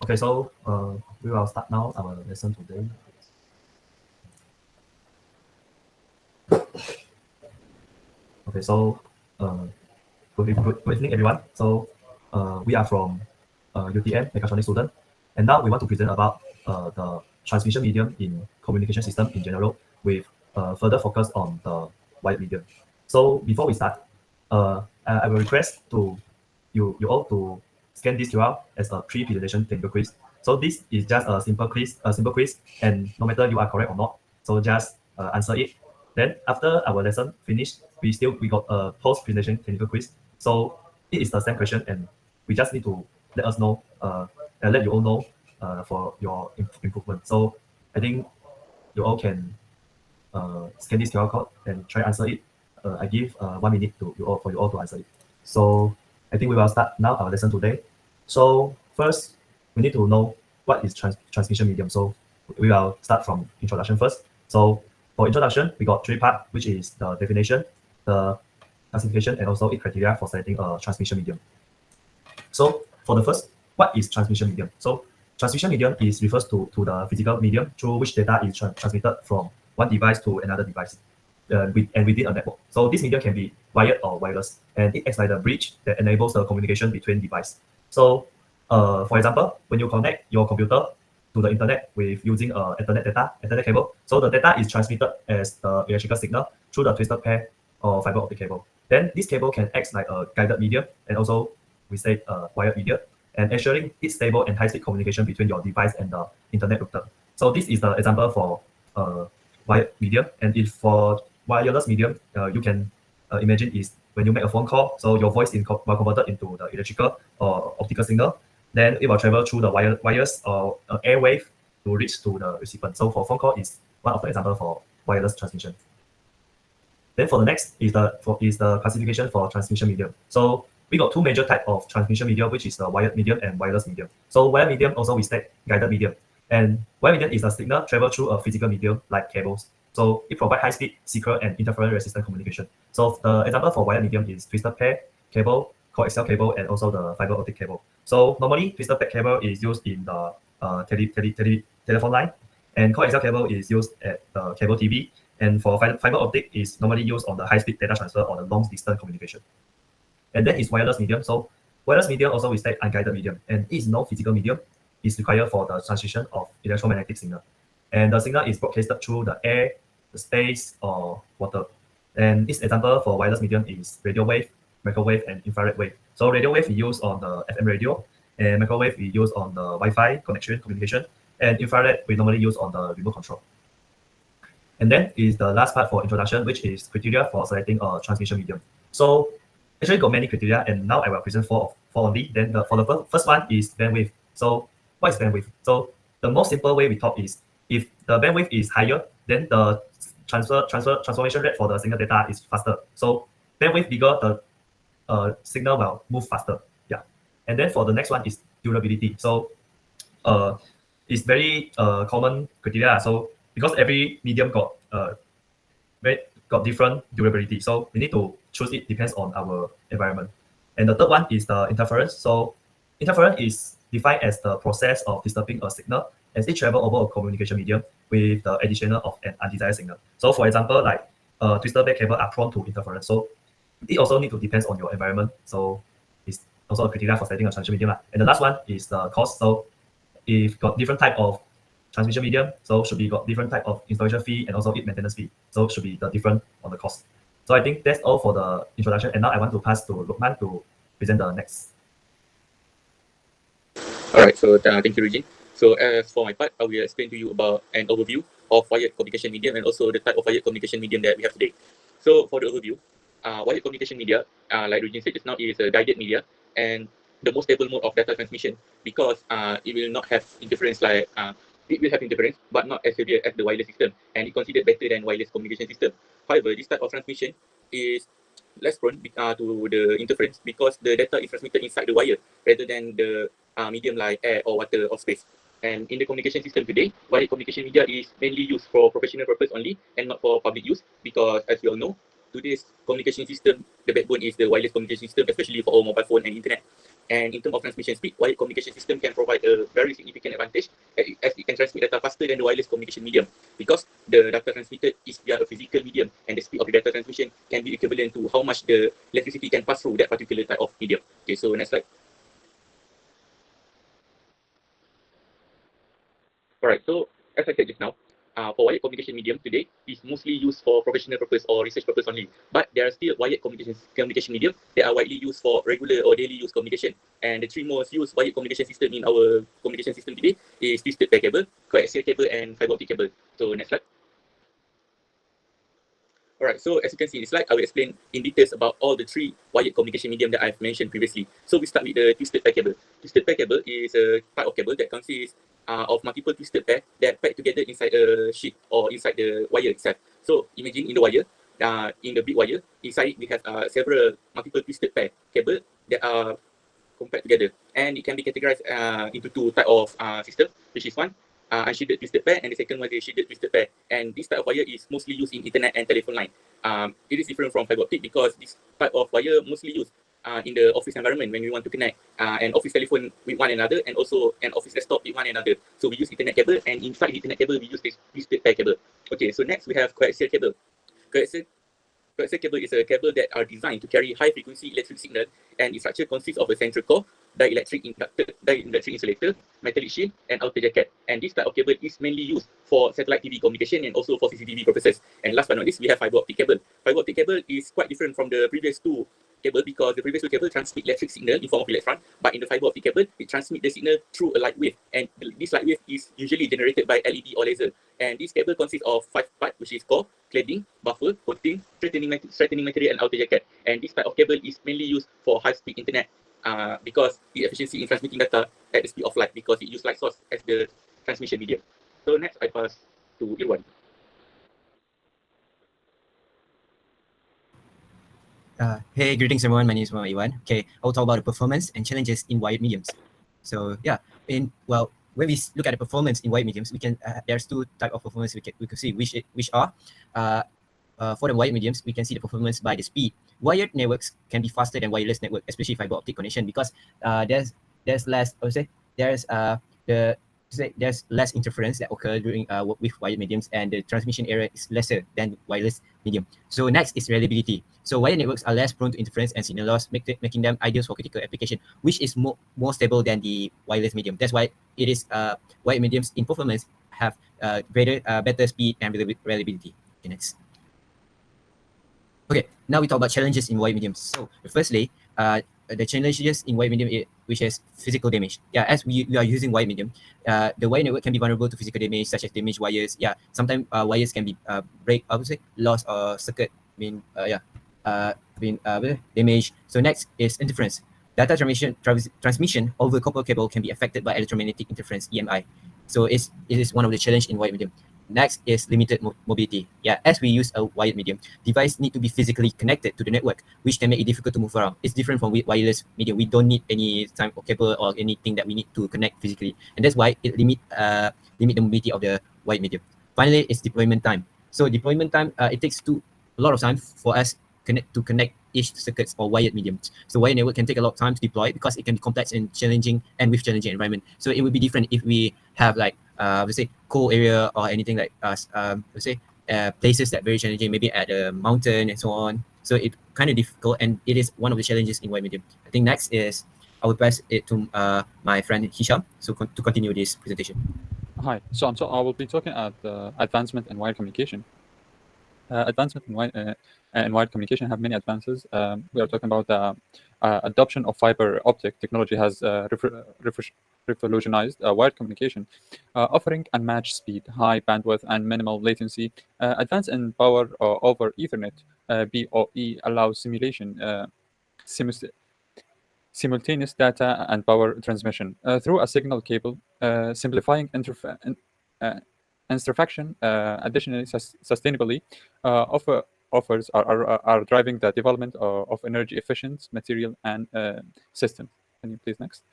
Okay, so we will start now our lesson today. Okay, so good evening, everyone. So we are from UTM Mechatronic Student, and now we want to present about the transmission medium in communication system in general, with further focus on the wired medium. So before we start, I will request to you all to scan this QR as a pre-presentation technical quiz. So this is just a simple quiz, and no matter you are correct or not, so just answer it. Then after our lesson finished, we got a post-presentation technical quiz. So it is the same question, and we just need to let us know, and let you all know for your improvement. So I think you all can scan this QR code and try answer it. I give 1 minute to you all for you all to answer it. So I think we will start now our lesson today. So first, we need to know what is transmission medium. So we will start from introduction first. So for introduction, we got 3 parts, which is the definition, the classification, and also its criteria for selecting a transmission medium. So for the first, what is transmission medium? So transmission medium refers to the physical medium through which data is transmitted from one device to another device and within a network. So this medium can be wired or wireless, and it acts like the bridge that enables the communication between devices. So for example, when you connect your computer to the internet with using Ethernet cable, so the data is transmitted as the electrical signal through the twisted pair or fiber optic cable. Then this cable can act like a guided medium, and also we say wired medium, and ensuring it's stable and high-speed communication between your device and the internet router. So this is the example for wired medium. And if for wireless medium, you can imagine is when you make a phone call, so your voice is converted into the electrical or optical signal, then it will travel through the wires or airwave to reach to the recipient. So for phone call is one of the example for wireless transmission. Then for the next is the classification for transmission medium. So we got 2 major types of transmission medium, which is the wired medium and wireless medium. So wired medium also we state guided medium, and wired medium is a signal travel through a physical medium like cables. So it provides high-speed, secure, and interference-resistant communication. So the example for wired medium is twisted pair cable, coaxial cable, and also the fiber optic cable. So normally twisted pair cable is used in the telephone line, and coaxial cable is used at the cable TV, and for fiber optic is normally used on the high-speed data transfer or the long-distance communication. And that is wireless medium. So wireless medium also we state unguided medium, and it is no physical medium is required for the transmission of electromagnetic signal. And the signal is broadcasted through the air, the space, or water. And its example for wireless medium is radio wave, microwave, and infrared wave. So radio wave we use on the FM radio, and microwave we use on the Wi-Fi communication, and infrared we normally use on the remote control. And then is the last part for introduction, which is criteria for selecting a transmission medium. So actually got many criteria, and now I will present four only. Then for the first one is bandwidth. So what is bandwidth? So the most simple way we talk is if the bandwidth is higher, then the transformation rate for the signal data is faster. So bandwidth bigger, the signal will move faster. Yeah. And then for the next one is durability. So it's very common criteria. So because every medium got different durability, so we need to choose it depends on our environment. And the third one is the interference. So interference is defined as the process of disturbing a signal as it travels over a communication medium with the addition of an undesired signal. So for example, like twisted pair cable are prone to interference. So it also need to depend on your environment. So it's also a criteria for setting a transmission medium. And the last one is the cost. So if got different type of transmission medium, so should be got different type of installation fee and also maintenance fee. So should be the different on the cost. So I think that's all for the introduction. And now I want to pass to Lukman to present the next. All right, so thank you, Regine. So as for my part, I will explain to you about an overview of wired communication medium and also the type of wired communication medium that we have today. So for the overview, wired communication media, like Regine said just now, is a guided media and the most stable mode of data transmission because it will not have interference like it will have interference, but not as severe as the wireless system, and it considered better than wireless communication system. However, this type of transmission is less prone to the interference because the data is transmitted inside the wire rather than the medium like air or water or space. And in the communication system today, wired communication media is mainly used for professional purpose only and not for public use because, as we all know, today's communication system, the backbone is the wireless communication system, especially for our mobile phone and internet. And in terms of transmission speed, wired communication system can provide a very significant advantage as it can transmit data faster than the wireless communication medium, because the data transmitted is via a physical medium, and the speed of the data transmission can be equivalent to how much the electricity can pass through that particular type of medium. Okay, so next slide. All right, so as I said just now, for wired communication medium today is mostly used for professional purpose or research purpose only. But there are still wired communication medium that are widely used for regular or daily use communication. And the three most used wired communication system in our communication system today is twisted pair cable, coaxial cable, and fiber optic cable. So next slide. All right, so as you can see in this slide, I will explain in details about all the three wired communication medium that I've mentioned previously. So we start with the twisted pair cable. Twisted pair cable is a type of cable that consists of multiple twisted pair that packed together inside a sheet or inside the wire itself. So imagine in the wire, in the big wire, inside we have several multiple twisted pair cable that are compared together, and it can be categorized into two type of system, which is one unshielded twisted pair, and the second one is shielded twisted pair. And this type of wire is mostly used in internet and telephone line. It is different from fiber optic because this type of wire mostly used in the office environment when we want to connect an office telephone with one another and also an office desktop with one another. So we use Ethernet cable, and inside the Ethernet cable we use this twisted pair cable. Okay, so next we have coaxial cable. Coaxial cable is a cable that are designed to carry high frequency electric signal, and its structure consists of a central core, dielectric insulator, metallic shield, and outer jacket. And this type of cable is mainly used for satellite TV communication and also for CCTV purposes. And last but not least, we have fiber optic cable. Fiber optic cable is quite different from the previous two cable because the previous two cable transmit electric signal in form of electron, but in the fiber optic cable, it transmits the signal through a light wave, and this light wave is usually generated by LED or laser. And this cable consists of 5 parts, which is core, cladding, buffer, coating, straightening material, and outer jacket. And this type of cable is mainly used for high-speed internet because the efficiency in transmitting data at the speed of light, because it uses light source as the transmission medium. So next, I pass to Irwan. Hey, greetings everyone. My name is Iwan. Okay, I will talk about the performance and challenges in wired mediums. So yeah, when we look at the performance in wired mediums, we can there's two type of performance we could see which are for the wired mediums, we can see the performance by the speed. Wired networks can be faster than wireless network, especially fiber optic connection, because there's less, I would say, there's less interference that occur during with wired mediums, and the transmission area is lesser than wireless medium. So next is reliability. So wired networks are less prone to interference and signal loss, making them ideal for critical application, which is more stable than the wireless medium. That's why it is wired mediums in performance have better speed and reliability. Okay, next. Okay, now we talk about challenges in wired mediums. So firstly, the challenges in wired medium, which is physical damage. Yeah, as we are using wired medium, the wired network can be vulnerable to physical damage, such as damaged wires. Yeah, sometimes wires can be lost or circuit. Damaged. So next is interference. Data transmission over copper cable can be affected by electromagnetic interference (EMI). So it is one of the challenge in wired medium. Next is limited mobility. Yeah, as we use a wired medium, device need to be physically connected to the network, which can make it difficult to move around. It's different from wireless medium. We don't need any type of cable or anything that we need to connect physically, and that's why it limit the mobility of the wired medium. Finally, it's deployment time. So deployment time, it takes a lot of time for us to connect each circuits or wired mediums. So wired network can take a lot of time to deploy because it can be complex and challenging, and with challenging environment. So it would be different if we have like let's say cold area or anything like let's say places that very challenging, maybe at a mountain and so on. So it kind of difficult, and it is one of the challenges in wired medium. I think next is I will pass it to my friend Hisham to continue this presentation. Hi, so I will be talking at advancement in wired communication. Advancement in wired communication have many advances. We are talking about the adoption of fiber optic technology has revolutionized wired communication, offering unmatched speed, high bandwidth, and minimal latency. Advance in power over Ethernet (BoE) allows simultaneous data and power transmission through a signal cable, simplifying interfaction. Additionally, sustainably, offers are driving the development of energy efficient material and systems. Can you please next?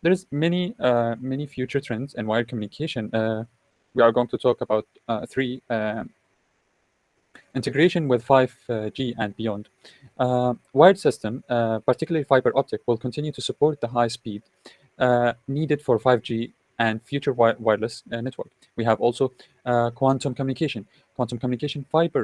There's many future trends in wired communication. We are going to talk about three integration with 5G and beyond. Wired system, particularly fiber optic, will continue to support the high speed needed for 5G and future wireless network. We have also quantum communication. Quantum communication fiber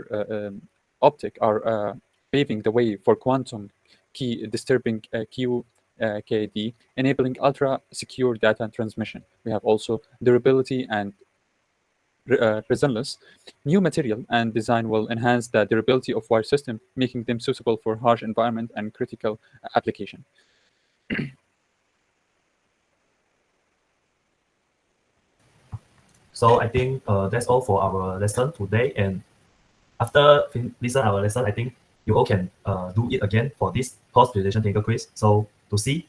optic are paving the way for quantum key disturbing QKD, enabling ultra secure data transmission. We have also durability and resilience. New material and design will enhance the durability of wire system, making them suitable for harsh environment and critical application. So I think that's all for our lesson today. And after listen our lesson, I think you all can do it again for this post-presentation technical quiz. So to see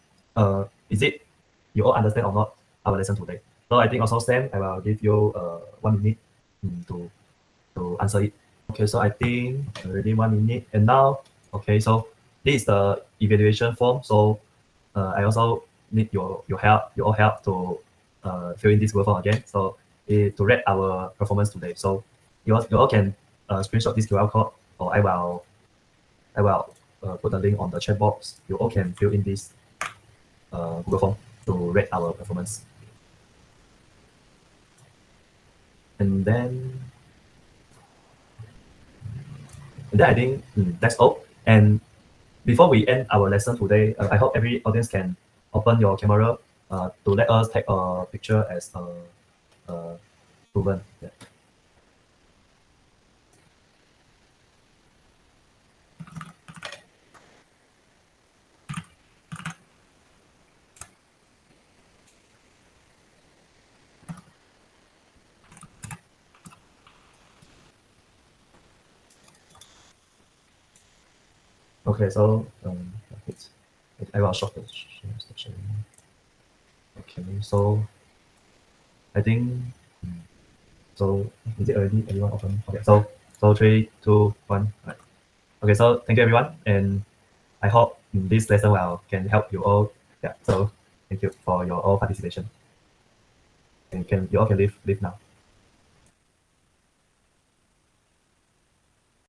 is it you all understand or not our lesson today. So I think also Sam, I will give you 1 minute to answer it. Okay, so I think already 1 minute. And now, okay, so this is the evaluation form. So I also need your help, your all help to fill in this Google form again. So to rate our performance today. So you all can screenshot this QR code, or I will put the link on the chat box. You all can fill in this Google form to rate our performance. And then I think that's all. And before we end our lesson today, I hope every audience can open your camera to let us take a picture as proven. Yeah. Okay, so I will stop the sharing. Okay, so I think so. Is it already everyone open? Okay, so 3, 2, 1. Right. Okay, so thank you everyone, and I hope this lesson can help you all. Yeah, so thank you for your all participation. And you all can leave now.